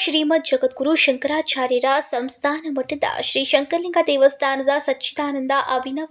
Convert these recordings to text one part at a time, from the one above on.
ಶ್ರೀಮದ್ ಜಗದ್ಗುರು ಶಂಕರಾಚಾರ್ಯರ ಸಂಸ್ಥಾನ ಮಠದ ಶ್ರೀ ಶಂಕರಲಿಂಗ ದೇವಸ್ಥಾನದ ಸಚ್ಚಿದಾನಂದ ಅಭಿನವ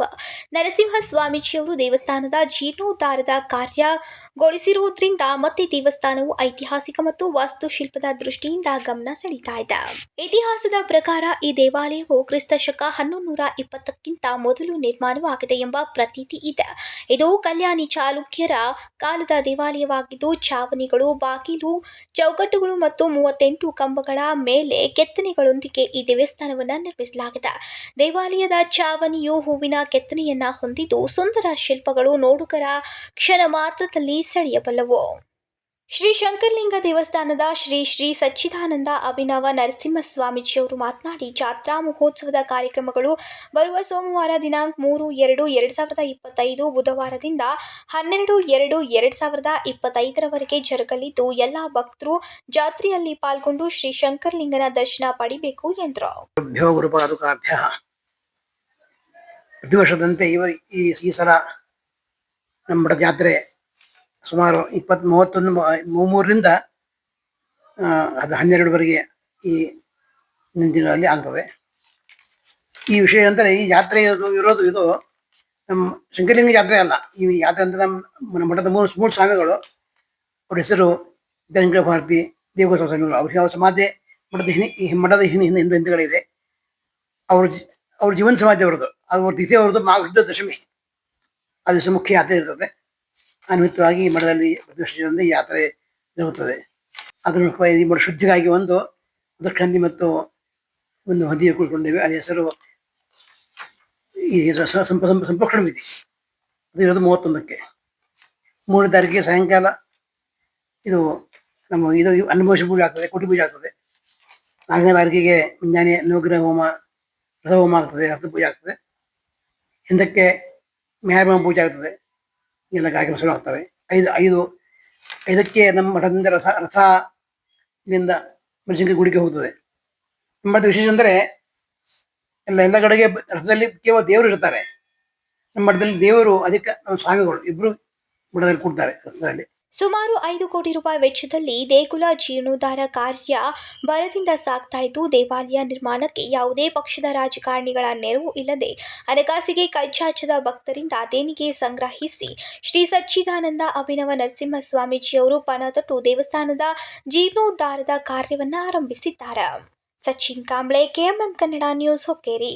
ನರಸಿಂಹ ಸ್ವಾಮೀಜಿಯವರು ದೇವಸ್ಥಾನದ ಜೀರ್ಣೋದ್ಧಾರದ ಕಾರ್ಯಗೊಳಿಸಿರುವುದರಿಂದ ಮತ್ತೆ ದೇವಸ್ಥಾನವು ಐತಿಹಾಸಿಕ ಮತ್ತು ವಾಸ್ತುಶಿಲ್ಪದ ದೃಷ್ಟಿಯಿಂದ ಗಮನ ಸೆಳೀತಾ ಇದೆ. ಇತಿಹಾಸದ ಪ್ರಕಾರ ಈ ದೇವಾಲಯವು ಕ್ರಿಸ್ತ ಶಕ 1120ಕ್ಕಿಂತ ಮೊದಲು ನಿರ್ಮಾಣವಾಗಿದೆ ಎಂಬ ಪ್ರತೀತಿ ಇದೆ. ಇದು ಕಲ್ಯಾಣಿ ಚಾಲುಕ್ಯರ ಕಾಲದ ದೇವಾಲಯವಾಗಿದ್ದು, ಚಾವಣಿಗಳು, ಬಾಗಿಲು, ಚೌಕಟ್ಟುಗಳು ಮತ್ತು 38 ಕಂಬಗಳ ಮೇಲೆ ಕೆತ್ತನೆಗಳೊಂದಿಗೆ ಈ ದೇವಸ್ಥಾನವನ್ನು ನಿರ್ಮಿಸಲಾಗಿದೆ. ದೇವಾಲಯದ ಚಾವಣಿಯು ಹೂವಿನ ಕೆತ್ತನೆಯನ್ನ ಹೊಂದಿದ್ದು, ಸುಂದರ ಶಿಲ್ಪಗಳು ನೋಡುಗರ ಕ್ಷಣ ಮಾತ್ರದಲ್ಲಿ ಸೆಳೆಯಬಲ್ಲವು. ಶ್ರೀ ಶಂಕರಲಿಂಗ ದೇವಸ್ಥಾನದ ಶ್ರೀ ಶ್ರೀ ಸಚ್ಚಿದಾನಂದ ಅಭಿನವ ನರಸಿಂಹ ಸ್ವಾಮೀಜಿಯವರು ಮಾತನಾಡಿ, ಜಾತ್ರಾ ಮಹೋತ್ಸವದ ಕಾರ್ಯಕ್ರಮಗಳು ಬರುವ ಸೋಮವಾರ ದಿನಾಂಕ 3/2/2025 ಬುಧವಾರದಿಂದ 12/2/2025 ಜರುಗಲಿದ್ದು, ಎಲ್ಲ ಭಕ್ತರು ಜಾತ್ರೆಯಲ್ಲಿ ಪಾಲ್ಗೊಂಡು ಶ್ರೀ ಶಂಕರಲಿಂಗನ ದರ್ಶನ ಪಡೆಯಬೇಕು ಎಂದರು. ಪ್ರತಿ ವರ್ಷದಂತೆ ಈ ಸಲ ನಮ್ಮ ಜಾತ್ರೆ ಸುಮಾರು 31-33ರಿಂದ ಅದು 12ವರೆಗೆ ಈ ದಿನಗಳಲ್ಲಿ ಆಗ್ತದೆ. ಈ ವಿಷಯ ಅಂದರೆ ಈ ಜಾತ್ರೆ ಇರೋದು ಇದು ನಮ್ಮ ಶಂಕರಲಿಂಗ ಜಾತ್ರೆ ಅಲ್ಲ. ಈ ಜಾತ್ರೆ ಅಂತ ನಮ್ಮ ಮಠದ ಮೂರು ಸ್ವಾಮಿಗಳು, ಅವ್ರ ಹೆಸರು ಧನಂಜಯ ಭಾರತಿ ದೇವಗೋಸ್ವಾಮಿ ಸ್ವಾಮಿಗಳು. ಅವ್ರ ಸಮಾಧಿ ಮಠದ ಹಿಂದುಗಡೆ ಅವ್ರ ಜೀವನ ಸಮಾಧಿ ಅವ್ರದ್ದು. ಅವ್ರ ತಿಥಿ ಅವ್ರದ್ದು ಮಾಘ ದಶಮಿ, ಆ ದಿವಸ ಮುಖ್ಯ ಯಾತ್ರೆ ಇರ್ತದೆ. ಆ ನಿಮಿತ್ತವಾಗಿ ಈ ಮಠದಲ್ಲಿ ಪ್ರತಿ ವರ್ಷದಿಂದ ಈ ಯಾತ್ರೆ ಜರುಗುತ್ತದೆ. ಅದರ ಈ ಮಠ ಶುದ್ಧಿಗಾಗಿ ಒಂದು ದಕ್ಷಿಣಿ ಮತ್ತು ಒಂದು ಹೊದಿಗೆ ಕೂಡಿಕೊಂಡಿವೆ. ಅದ ಹೆಸರು ಈ ಸಂಪ್ರೋಕ್ಷಣ ವಿಧಿ. ಅದು ಇರೋದು 31ಕ್ಕೆ. 3ನೇ ತಾರೀಕಿಗೆ ಸಾಯಂಕಾಲ ಇದು ಅನ್ನಭೂಷ ಪೂಜೆ ಆಗ್ತದೆ, ಕೋಟಿ ಪೂಜೆ ಆಗ್ತದೆ. 4ನೇ ತಾರೀಕಿಗೆ ಮುಂಜಾನೆ ನವಗ್ರಹ ಹೋಮ, ರಥಹೋಮ ಆಗ್ತದೆ, ರಥ ಪೂಜೆ ಆಗ್ತದೆ. ಹಿಂದಕ್ಕೆ ಮ್ಯಾರಮ ಪೂಜೆ ಆಗ್ತದೆ. ಎಲ್ಲ ಕಾರ್ಯಕ್ರಮ ಶುರು ಆಗ್ತವೆ. 5ಕ್ಕೆ ನಮ್ಮ ಮಠದಿಂದ ರಥ ಇಲ್ಲಿಂದ ಮನುಷ್ಯನಿಗೆ ಗುಡಿಗೆ ಹೋಗ್ತದೆ. ನಮ್ಮ ವಿಶೇಷ ಅಂದರೆ ಎಲ್ಲ ಕಡೆಗೆ ರಥದಲ್ಲಿ ಕೇವಲ ದೇವರು ಇರ್ತಾರೆ. ನಮ್ಮ ಮಠದಲ್ಲಿ ದೇವರು ಅದಕ್ಕೆ ನಮ್ಮ ಸ್ವಾಮಿಗಳು ಇಬ್ಬರು ಮಠದಲ್ಲಿ ಕೂಡ್ತಾರೆ ರಥದಲ್ಲಿ. ಸುಮಾರು 5 ಕೋಟಿ ರೂಪಾಯಿ ವೆಚ್ಚದಲ್ಲಿ ದೇಗುಲ ಜೀರ್ಣೋದ್ಧಾರ ಕಾರ್ಯ ಭರದಿಂದ ಸಾಗ್ತಾ ಇದ್ದು, ದೇವಾಲಯ ನಿರ್ಮಾಣಕ್ಕೆ ಯಾವುದೇ ಪಕ್ಷದ ರಾಜಕಾರಣಿಗಳ ನೆರವು ಇಲ್ಲದೆ ಹಣಕಾಸಿಗೆ ಕೈಚಾಚದ ಭಕ್ತರಿಂದ ದೇಣಿಗೆ ಸಂಗ್ರಹಿಸಿ ಶ್ರೀ ಸಚ್ಚಿದಾನಂದ ಅಭಿನವ ನರಸಿಂಹ ಸ್ವಾಮೀಜಿಯವರು ಪಣ ತೊಟ್ಟು ದೇವಸ್ಥಾನದ ಜೀರ್ಣೋದ್ಧಾರದ ಕಾರ್ಯವನ್ನು ಆರಂಭಿಸಿದ್ದಾರೆ. Sachin Kamble, KMM Kannada news, Hukkeri.